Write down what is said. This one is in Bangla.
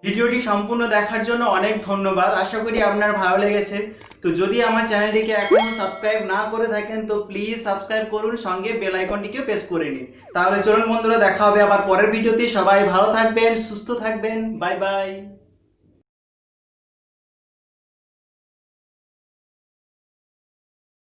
ভিডিওটি সম্পূর্ণ দেখার জন্য অনেক ধন্যবাদ। আশা করি আপনার ভালো লেগেছে। তো যদি আমার চ্যানেলটিকে এখনো সাবস্ক্রাইব না করে থাকেন তো প্লিজ সাবস্ক্রাইব করুন, সঙ্গে বেল আইকনটিকে প্রেস করে নিন। তাহলে চলুন বন্ধুরা, দেখা হবে আবার পরের ভিডিওতে। সবাই ভালো থাকবেন, সুস্থ থাকবেন। Bye bye.